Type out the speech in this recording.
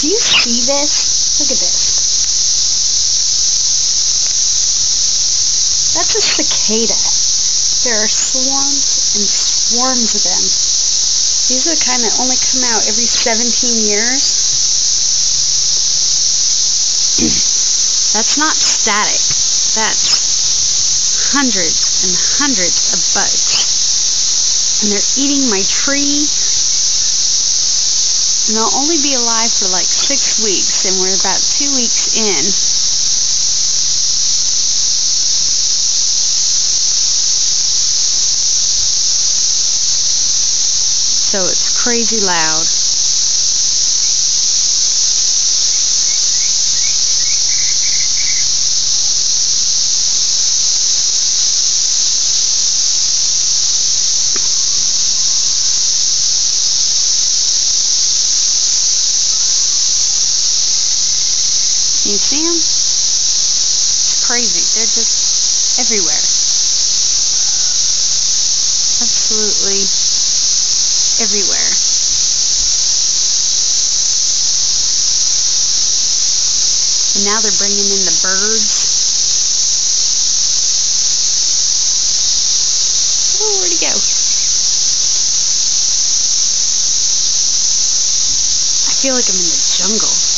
Do you see this? Look at this. That's a cicada. There are swarms and swarms of them. These are the kind that only come out every 17 years. That's not static. That's hundreds and hundreds of bugs. And they're eating my tree. And they'll only be alive for like 6 weeks, and we're about 2 weeks in. So it's crazy loud. Can you see them? It's crazy. They're just everywhere. Absolutely everywhere. And now they're bringing in the birds. Oh, where'd he go? I feel like I'm in the jungle.